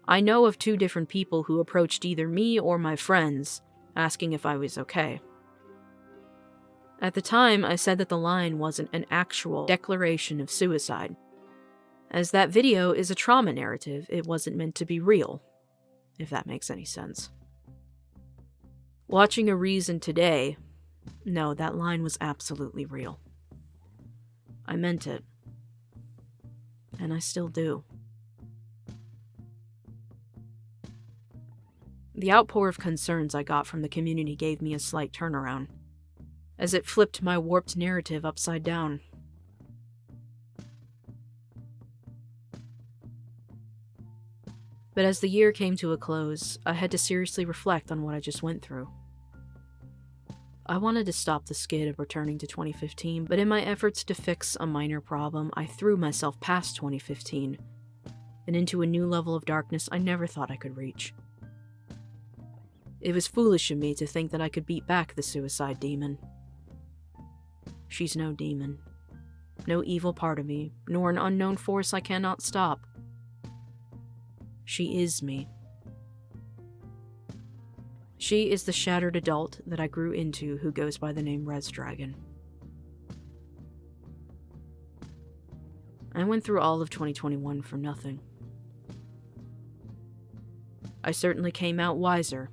I know of 2 different people who approached either me or my friends asking if I was okay. At the time, I said that the line wasn't an actual declaration of suicide. As that video is a trauma narrative, it wasn't meant to be real, if that makes any sense. Watching A Reason today, no, that line was absolutely real. I meant it. And I still do. The outpour of concerns I got from the community gave me a slight turnaround, as it flipped my warped narrative upside down. But as the year came to a close, I had to seriously reflect on what I just went through. I wanted to stop the skid of returning to 2015, but in my efforts to fix a minor problem, I threw myself past 2015 and into a new level of darkness I never thought I could reach. It was foolish of me to think that I could beat back the suicide demon. She's no demon, no evil part of me, nor an unknown force I cannot stop. She is me. She is the shattered adult that I grew into who goes by the name RezDragon. I went through all of 2021 for nothing. I certainly came out wiser,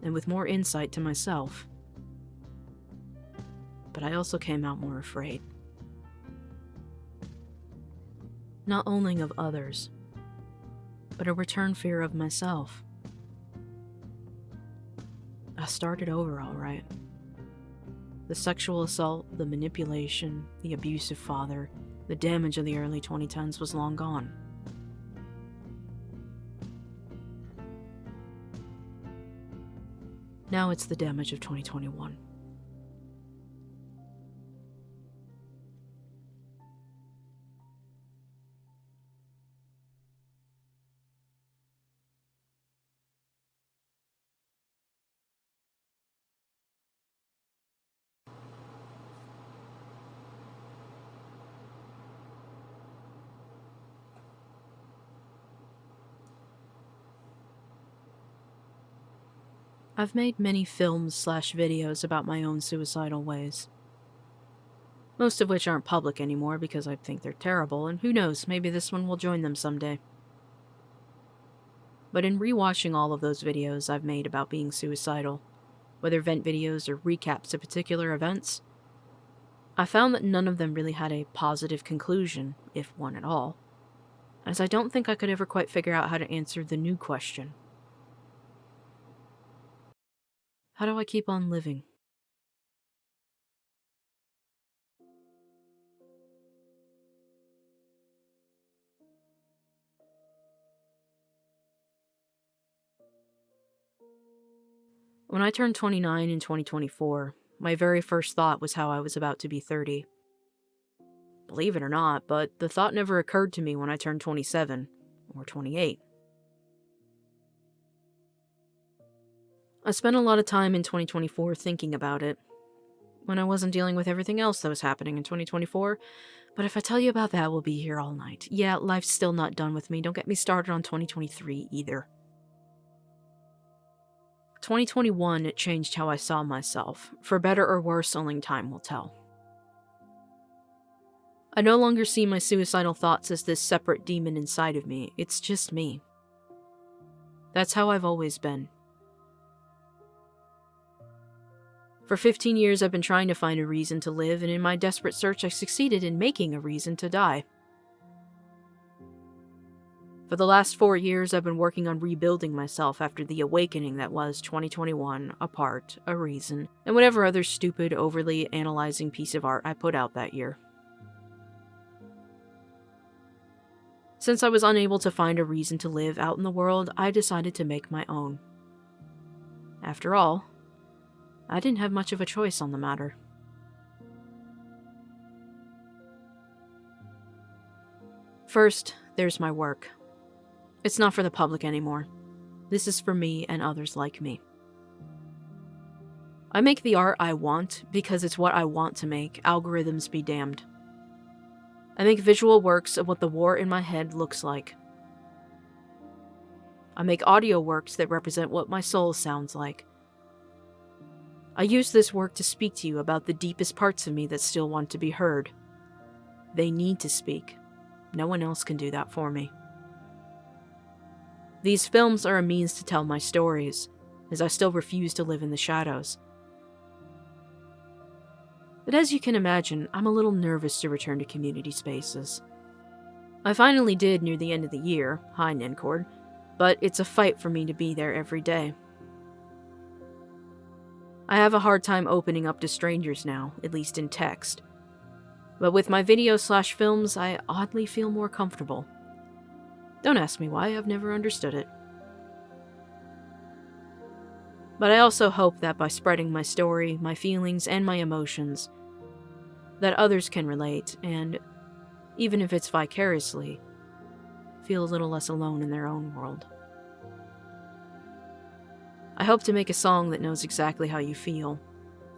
and with more insight to myself. But I also came out more afraid. Not only of others, but a return fear of myself. I started over all right. The sexual assault, the manipulation, the abusive father, the damage of the early 2010s was long gone. Now it's the damage of 2021. I've made many films/videos about my own suicidal ways. Most of which aren't public anymore because I think they're terrible, and who knows, maybe this one will join them someday. But in rewatching all of those videos I've made about being suicidal, whether vent videos or recaps of particular events, I found that none of them really had a positive conclusion, if one at all, as I don't think I could ever quite figure out how to answer the new question. How do I keep on living? When I turned 29 in 2024, my very first thought was how I was about to be 30. Believe it or not, but the thought never occurred to me when I turned 27 or 28. I spent a lot of time in 2024 thinking about it, when I wasn't dealing with everything else that was happening in 2024, but if I tell you about that, we'll be here all night. Yeah, life's still not done with me, don't get me started on 2023 either. 2021 changed how I saw myself, for better or worse, only time will tell. I no longer see my suicidal thoughts as this separate demon inside of me, it's just me. That's how I've always been. For 15 years I've been trying to find a reason to live, and in my desperate search I succeeded in making a reason to die. For the last 4 years I've been working on rebuilding myself after the awakening that was 2021, a part, a reason, and whatever other stupid, overly analyzing piece of art I put out that year. Since I was unable to find a reason to live out in the world, I decided to make my own. After all, I didn't have much of a choice on the matter. First, there's my work. It's not for the public anymore. This is for me and others like me. I make the art I want because it's what I want to make, algorithms be damned. I make visual works of what the war in my head looks like. I make audio works that represent what my soul sounds like. I use this work to speak to you about the deepest parts of me that still want to be heard. They need to speak. No one else can do that for me. These films are a means to tell my stories, as I still refuse to live in the shadows. But as you can imagine, I'm a little nervous to return to community spaces. I finally did near the end of the year, hi Nincord, but it's a fight for me to be there every day. I have a hard time opening up to strangers now, at least in text. But with my videos/films, I oddly feel more comfortable. Don't ask me why, I've never understood it. But I also hope that by spreading my story, my feelings, and my emotions, that others can relate and, even if it's vicariously, feel a little less alone in their own world. I hope to make a song that knows exactly how you feel,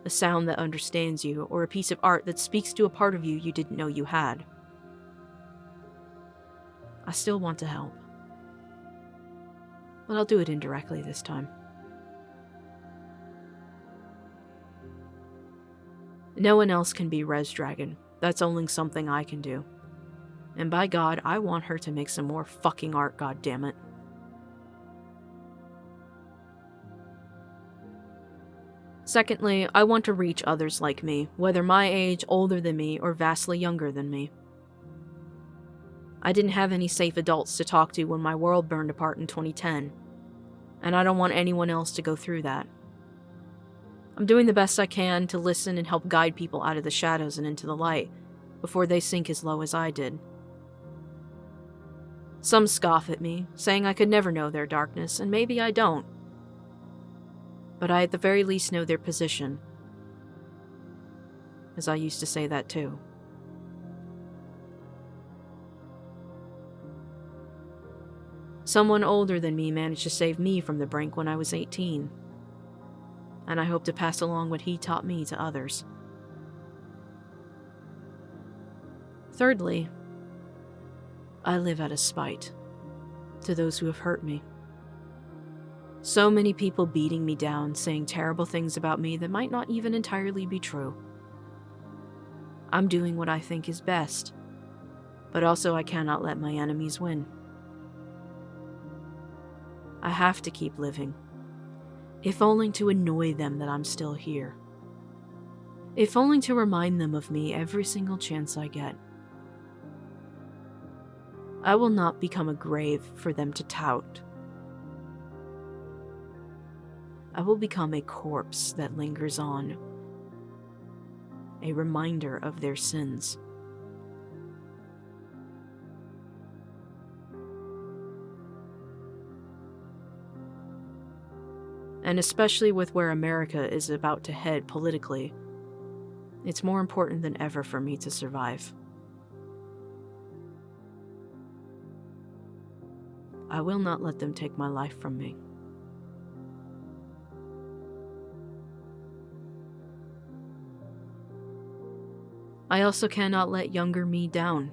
a sound that understands you, or a piece of art that speaks to a part of you you didn't know you had. I still want to help, but I'll do it indirectly this time. No one else can be RezDragon. That's only something I can do. And by God, I want her to make some more fucking art, goddammit. Secondly, I want to reach others like me, whether my age, older than me, or vastly younger than me. I didn't have any safe adults to talk to when my world burned apart in 2010, and I don't want anyone else to go through that. I'm doing the best I can to listen and help guide people out of the shadows and into the light, before they sink as low as I did. Some scoff at me, saying I could never know their darkness, and maybe I don't. But I at the very least know their position, as I used to say that too. Someone older than me managed to save me from the brink when I was 18, and I hope to pass along what he taught me to others. Thirdly, I live out of spite to those who have hurt me. So many people beating me down, saying terrible things about me that might not even entirely be true. I'm doing what I think is best, but also I cannot let my enemies win. I have to keep living, if only to annoy them that I'm still here. If only to remind them of me every single chance I get. I will not become a grave for them to tout. I will become a corpse that lingers on, a reminder of their sins. And especially with where America is about to head politically, it's more important than ever for me to survive. I will not let them take my life from me. I also cannot let younger me down.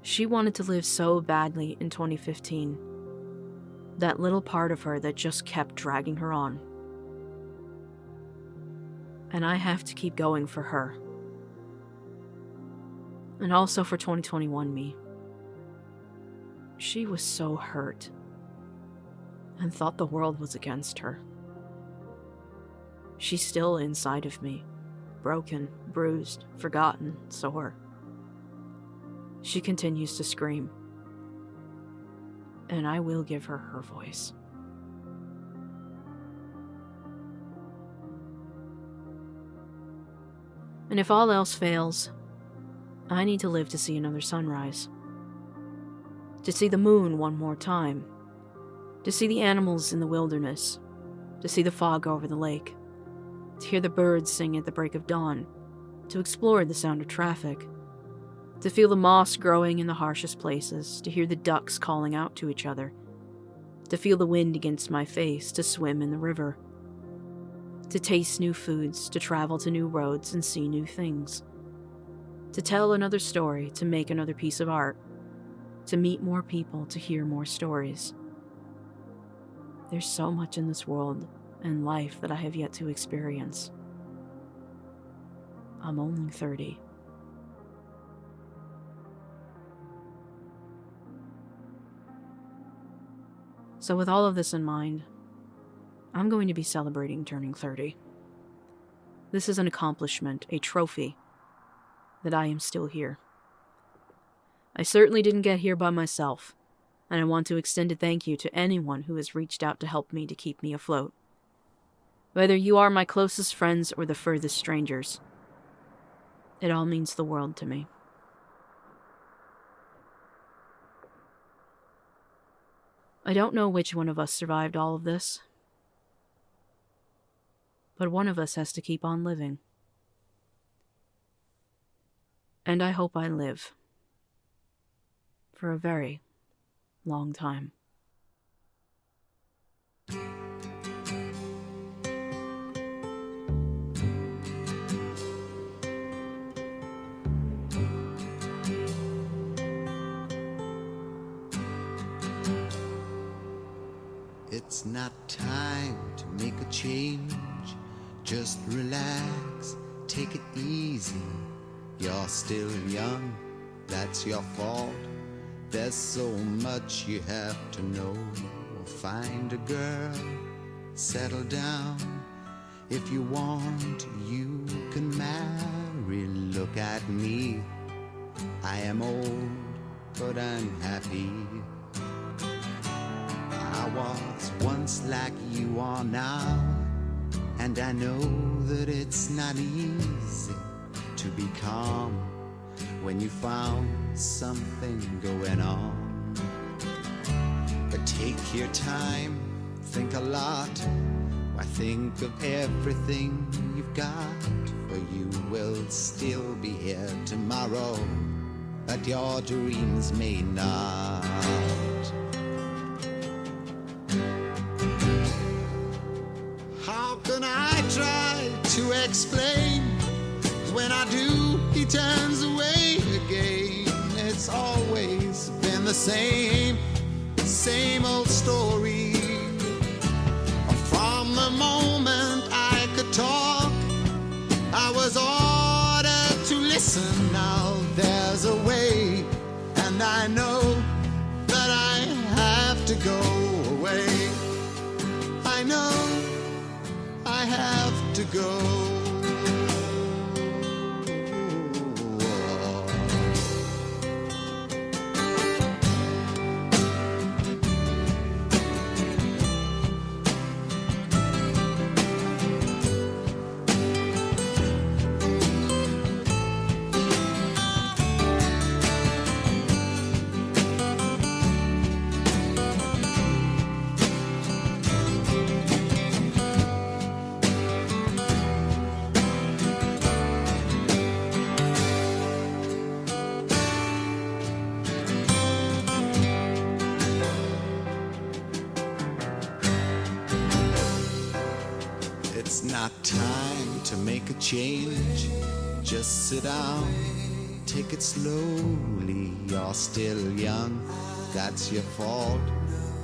She wanted to live so badly in 2015. That little part of her that just kept dragging her on. And I have to keep going for her. And also for 2021 me. She was so hurt and thought the world was against her. She's still inside of me, broken, bruised, forgotten, sore. She continues to scream, and I will give her her voice. And if all else fails, I need to live to see another sunrise. To see the moon one more time. To see the animals in the wilderness. To see the fog over the lake. To hear the birds sing at the break of dawn. To explore the sound of traffic. To feel the moss growing in the harshest places. To hear the ducks calling out to each other. To feel the wind against my face. To swim in the river. To taste new foods. To travel to new roads and see new things. To tell another story. To make another piece of art. To meet more people, to hear more stories. There's so much in this world and life that I have yet to experience. I'm only 30. So with all of this in mind, I'm going to be celebrating turning 30. This is an accomplishment, a trophy, that I am still here. I certainly didn't get here by myself, and I want to extend a thank you to anyone who has reached out to help me to keep me afloat. Whether you are my closest friends or the furthest strangers, it all means the world to me. I don't know which one of us survived all of this, but one of us has to keep on living. And I hope I live for a very long time. It's not time to make a change. Just relax, take it easy. You're still young, that's your fault. There's so much you have to know. Find a girl, settle down. If you want, you can marry. Look at me, I am old, but I'm happy. I was once like you are now, and I know that it's not easy to be calm when you found something going on. But take your time, think a lot. Why, think of everything you've got, for you will still be here tomorrow, but your dreams may not. How can I try to explain? 'Cause when I do, he turns away again. It's always been the same old story. From the moment I could talk, I was ordered to listen. Now there's a way, and I know that I have to go away. I know I have to go. It's not time to make a change. Just sit down, take it slowly. You're still young, that's your fault.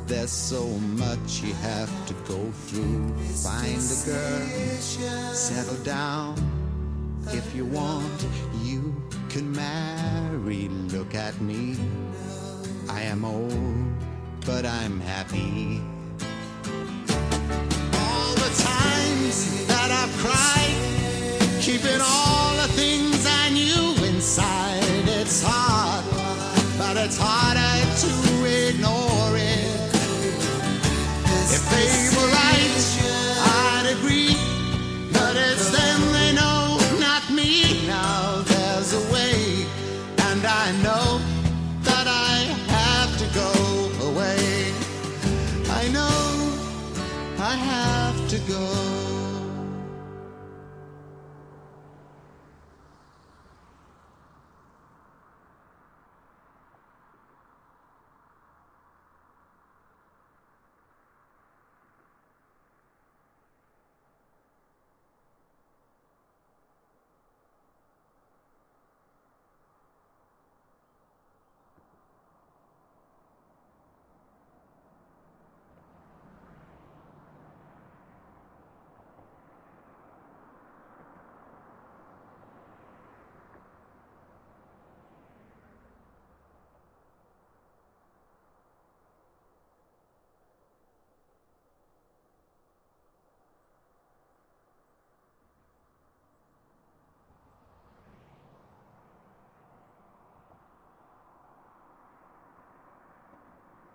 There's so much you have to go through. Find a girl, settle down. If you want, you can marry. Look at me, I am old, but I'm happy. That I've cried, keeping all the things I knew inside. It's hard, but it's harder to ignore it. If they were right, I'd agree, but it's them they know, not me. Now there's a way, and I know that I have to go away. I know I have to go.